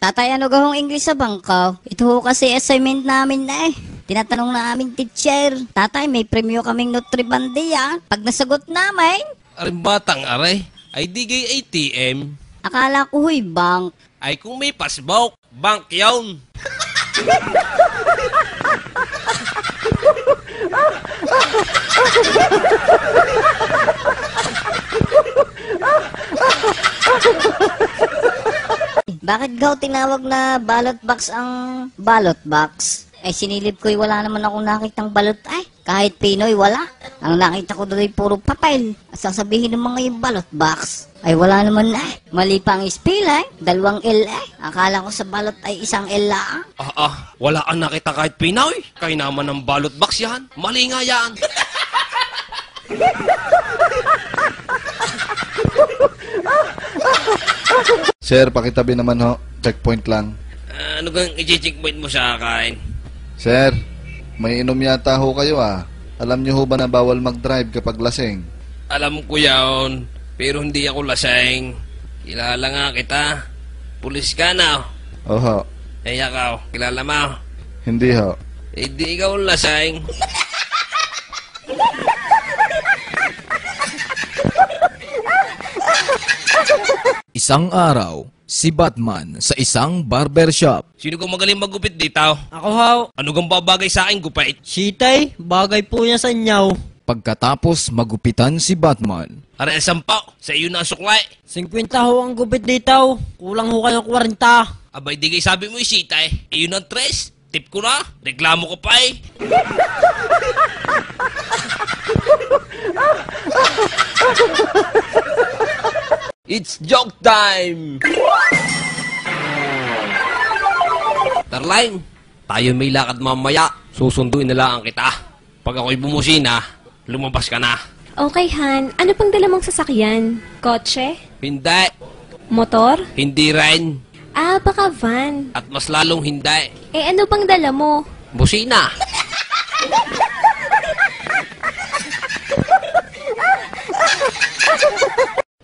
Tatay, ano gahong English sa bangka? Ito ho kasi assignment namin na eh. Tinatanong na aming teacher. Tatay, may premyo kaming Nutribandia. Pag nasagot namin, Aring batang aray, ay di gay ATM. akala ko huy bank. Ay kung may pasbok, bank yawn. Bakit gaw tinawag na ballot box ang ballot box? Ay sinilip ko'y wala naman akong nakitang balot ay. Kahit Pinoy, wala. Ang nakita ko doon ay puro papel. At sasabihin ng mga yung ballot box. Ay wala naman na eh. Mali pa ang spell eh. 2 L eh. Akala ko sa balot ay 1 L lang. Wala kang nakita kahit Pinoy. Kaya naman ng ballot box yan. Mali nga yan. Sir, pakitabi naman ho. Checkpoint lang. Ano kang i-checkpoint mo sa akin? Sir, may inom yata ho kayo ah. Alam niyo ho ba na bawal mag-drive kapag lasing? Alam ko yawn, pero hindi ako lasing. Kilala nga kita. Pulis ka na. Oho, Eh ikaw, kilala mo. hindi ho. Eh di ikaw lasing. Isang araw, si Batman sa isang barbershop. Sino kang magaling maggupit dito? Ako haw. Ano kang babagay sa akin gupait? Sitay, bagay po niya sa inyaw. Pagkatapos magupitan si Batman, Aray sampaw, sa iyo na ang suklay. 50 ho ang gupit dito. Kulang ho kayo 40. Abay di kayo sabi mo isita eh. Iyon ang tres. Tip ko na. Reklamo ko pa eh. It's joke time! Tarline, tayo may lakad mamaya. Susunduin na lang kita. Pag ako'y bumusina, lumabas ka na. Okay, Han. Ano pang dala mong sasakyan? Kotse? Hindi. Motor? Hindi rin. Ah, baka van. At mas lalong hindi. Eh, ano pang dala mo? Busina.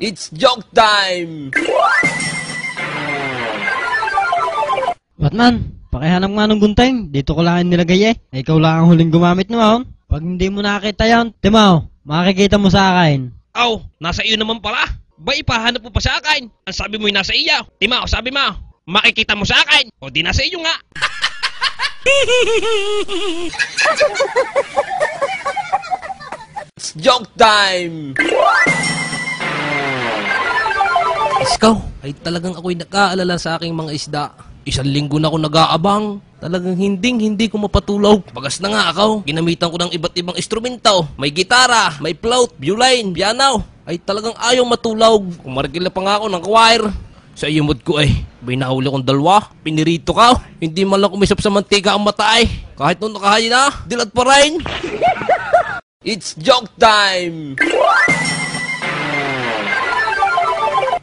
It's joke time! Batman, pakihanap nga ng gunting. Dito ko lang nilagay eh. Ikaw lang ang huling gumamit noon. Pag hindi mo nakita yan, Timaw, makikita mo sa akin. Aw, nasa iyo naman pala. Ba ipahanap mo pa sa akin? Ang sabi mo'y nasa iyo. Timaw, sabi mo, makikita mo sa akin. O di nasa iyo nga. It's joke time! Iskaw, ay talagang ako'y nag-aalala sa aking mga isda. 1 linggo na ako nag-aabang. Talagang hindi ko mapatulog. Bagas na nga ako. Ginamitan ko ng iba't ibang instrumento. May gitara, may flute, violin, piano. Ay talagang ayaw matulog. Kumarigila pa nga ako ng choir. Sa iyo mood ko ay, may nahuli kong 2. Pinirito ka. Hindi man lang kumisap sa mantika ang mata ay. Kahit nung nakahayi na, dilat pa rin. It's joke time!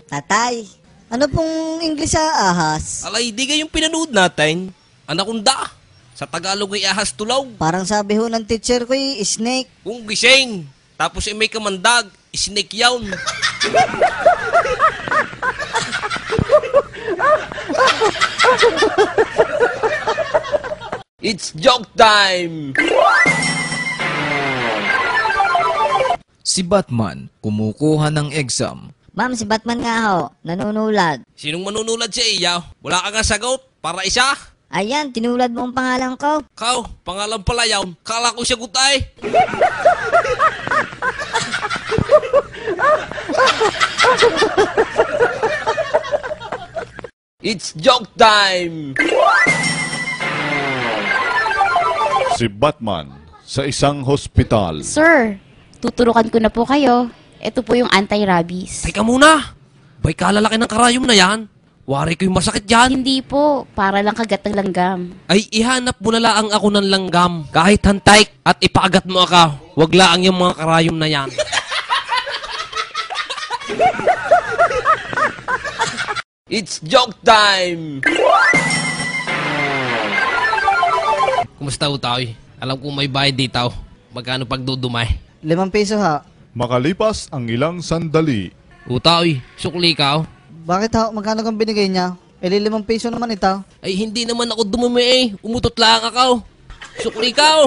Tatay, ano pong English sa ahas? Alay, di kayong pinanood natin. Anakunda. Sa Tagalog ay ahas tulaw. Parang sabi ho ng teacher ko snake. Kung gising. Tapos ay may kamandag. Snake yawn. It's joke time! si Batman kumukuha ng exam. Ma'am, si Batman nga ho, nanunulad. Sinong manunulad sa iya? Wala ka nga sagot. Para isa. Ayan, tinulad mo ang pangalan ko. Kau, pangalan pala yawn. Kala ko siya gutay. It's joke time! Si Batman sa isang hospital. Sir, tuturukan ko na po kayo. Ito po yung anti-rabies. Teka muna. Bay kalalaki ng karayom na yan. Wari ko yung masakit yan. Hindi po, para lang kagat ng langgam. Ay ihanap mo na lang ako ng langgam. Kahit hantay at ipaagat mo ako. Wag lang yung mga karayom na yan. It's joke time! Kumusta utaw? Alam kong may bayad dito. Magkano pagdudumay? 5 piso ha. Makalipas ang ilang sandali. Utaw, sukli ka. Bakit ha? Magkano kang binigay niya? Eh, 5 piso naman ito. Ay, hindi naman ako dumumi eh. Umutot lang ako. Sukli ka.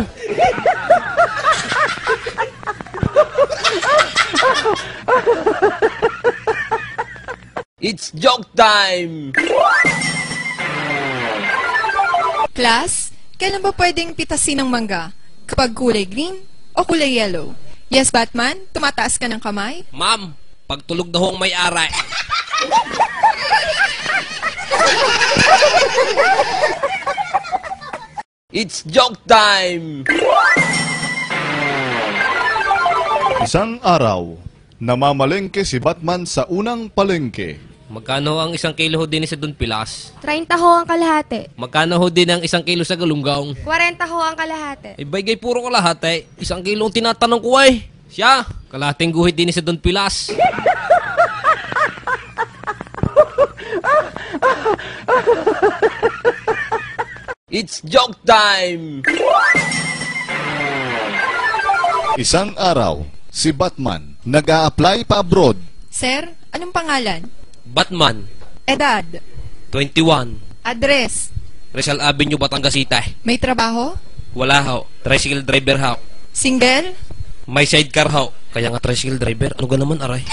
It's joke time! Class, kailan ba pwedeng pitasin ng mangga? Kapag kulay green o kulay yellow? Yes, Batman? Tumataas ka ng kamay? Ma'am, pagtulog na ho ang may-ari. It's joke time! Isang araw, namamalengke si Batman sa unang palengke. Magkano ang 1 kilo ho din sa Don Pilas? 30 ho ang kalahati. Magkano ho din ang 1 kilo sa Galunggong? 40 ho ang kalahati. Ay, bagay puro kalahati. 1 kilo ang tinatanong ko ay. Siya, kalahating guhit din sa Don Pilas. It's joke time! Isang araw, si Batman nag-a-apply pa abroad. Sir, anong pangalan? Batman, Edad? 21. Address? Rizal Avenue, Batangas City. May trabaho? Wala ho. Tricycle driver ho. Single? May sidecar ho. Kaya nga tricycle driver. Ano ga naman, aray?